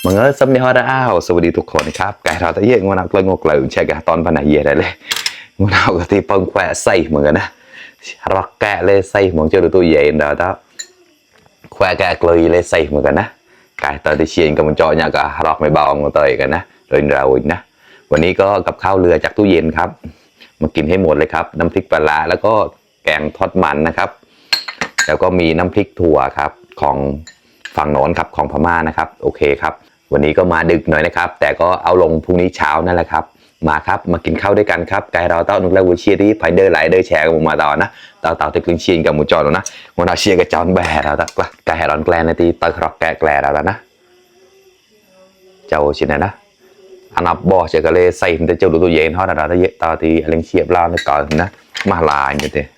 มึงเออสำเนียงฮอดอ้าวสวัสดีทุกคนครับไก่เราตะเยงวันนักเลยงกเลยใช่กันตอนพันธุ์เย่ได้เลยวันเราก็ที่เพิ่งแควะใส่เหมือนกันนะรักแกะเลยใส่เหมือนเจอตัวใหญ่เด้อท้าแควะแกะเลยเลยใส่เหมือนกันนะไก่ตอนที่เชียนกับมันจอเนี่ยก็รักไม่เบาของตัวเองกันนะโดยเราอีกนะวันนี้ก็กับข้าวเรือจากตู้เย็นครับมากินให้หมดเลยครับน้ำพริกปลาแล้วก็แกงทอดมันนะครับแล้วก็มีน้ำพริกถั่วครับของฝั่งโน้นครับของพม่านะครับโอเคครับวันนี้ก็มาดึกหน่อยนะครับแต่ก็เอาลงพรุ่งนี้เช้านั่นแหละครับมาครับมากินข้าวด้วยกันครับไกเราเต้านุกและวุ้เชียที่ไพเดอร์ไลเดอร์แชร์กับผมมาต่อนะเต่าที่กลึงเชียนกับหมูจอดนะวันเราเชียร์กับจอนแบร์เราตะไกแฮรอนแกลนในตีตะครอกแกแกลเราแล้วนะเจ้าชินนะอันนับบอเจอกันเลยใส่มันจะเจ้าดูตัวเย็นทอดเราตะเยตาที่เลี้ยงเชียบเราในก่อนนะมาลายอย่างเงี้ย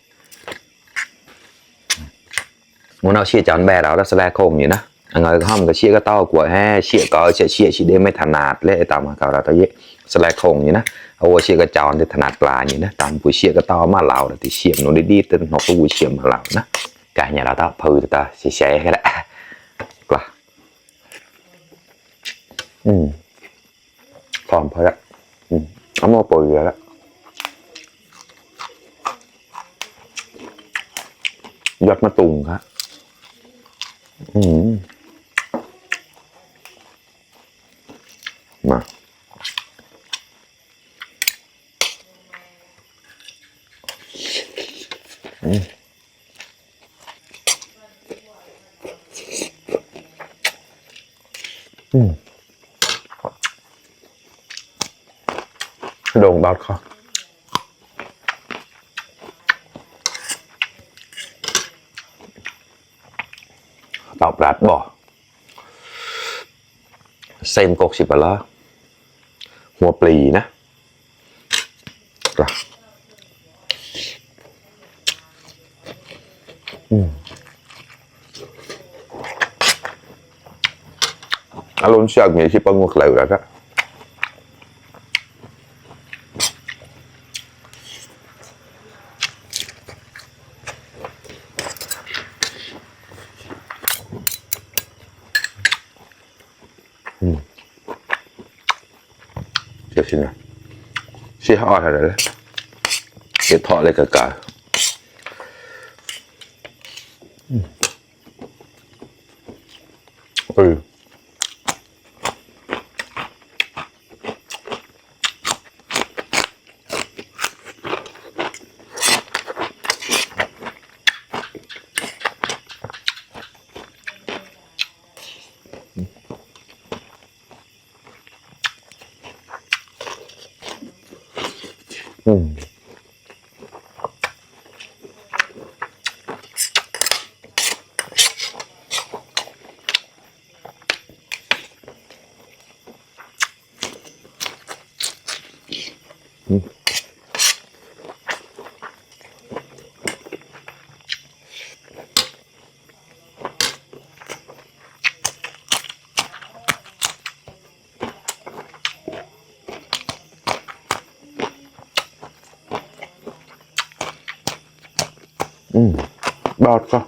muốn nào chia chọn bè đó là sẽ là không nhỉ na anh nói không cái chia cái to của he chia có chia chỉ đến mấy thằng nạt lệ tầm mà cao là tới sẽ là không nhỉ na ô chia cái chọn thì thằng nạt là nhỉ na tầm buổi chia cái to mà lào thì chia nó đi tên nó có buổi chia mà lào na cả nhà đó tao phơi ta chia cái đã qua còn phải đó ấm một bồi rồi đó giọt nó tùng hả mà đồn bao khôngตอบรับบ่เส้นกกสิบละหัวปลีนะอารมณ์เชื่อมีที่ปังงกเหลวแล้วก็เดี๋ยวชิมนะชี้ห่ออะไรเลยเก็บทอดเลยกะกะบอดก็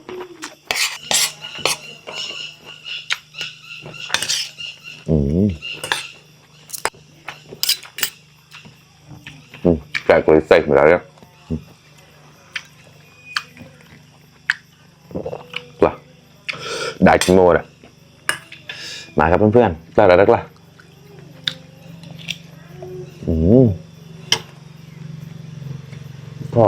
แกะเลยใส่หมดแล้วเนี่ยล่ะได้กินโม่ละมาครับเพื่อนๆได้แล้วล่ะก็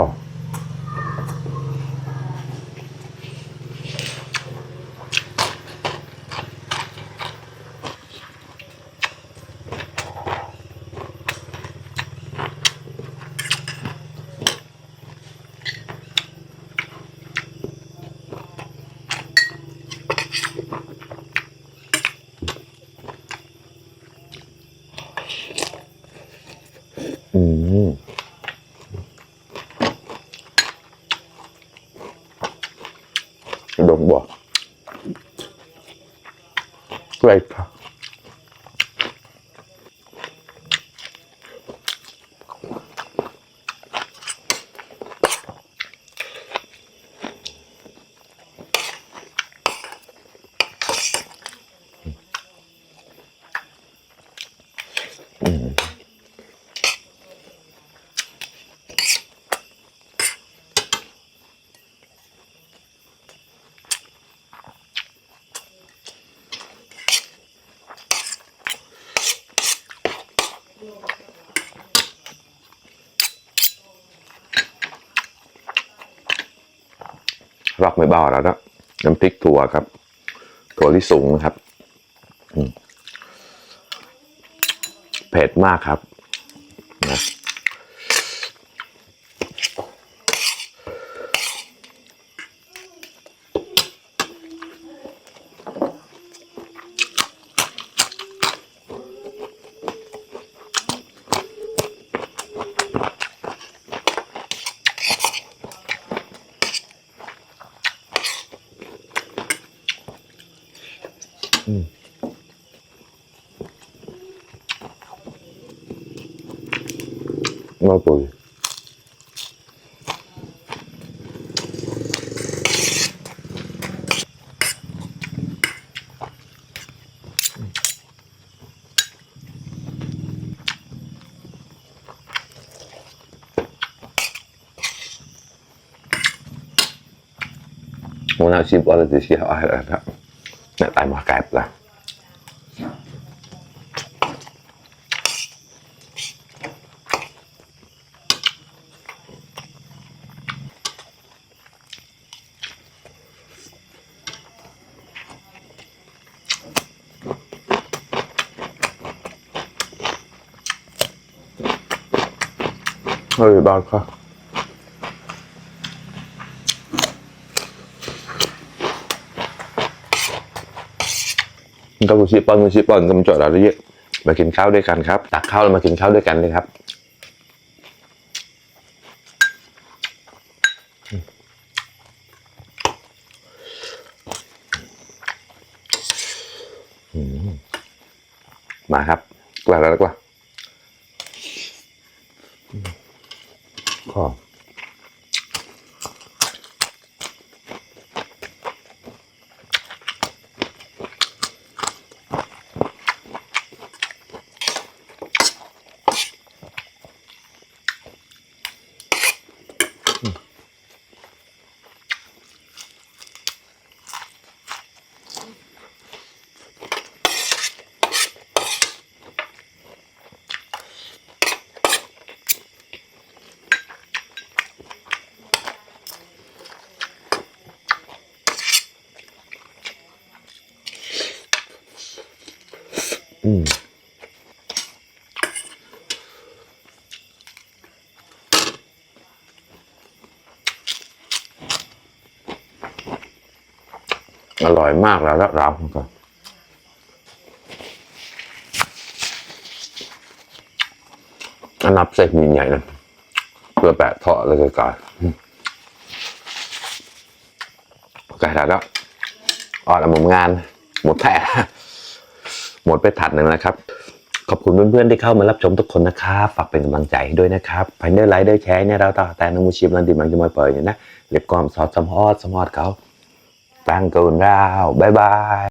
ดงบ่great ค่ะ รอกไม่เบาแล้วนะน้ำพริกถั่วครับถั่วลิสงนะครับเผ็ดมากครับนะมาปุ๋ยmuốn ăn chim bao giờ thì chỉ hỏi là đó lại tại một cái là hơi bao khôngก็คุณชิปปอนกำลังจอดเราเยอะมากินข้าวด้วยกันครับตักข้าวแล้วมากินข้าวด้วยกันเลยครับมาครับกว่าแล้วกว่าข้ออร่อยมากแล้วเราก็อันนับเส้นใหญ่ๆนะเพื่อแปะเทาะเลยก่อนไก่แล้วออดหมดงานหมดแท้หมดไปถัดหนึ่งนะครับขอบคุณเพื่อนๆที่เข้ามารับชมทุกคนนะครับฝากเป็นกำลังใจด้วยนะครับภายในไลฟ์ได้แชร์เนี่ยเราต่อแต่น้องมูชิมลันดิมันจะมาเปิดอย่างนะเรียบกอมสอดสมอดเขาตั้งเกินราวบ๊ายบาย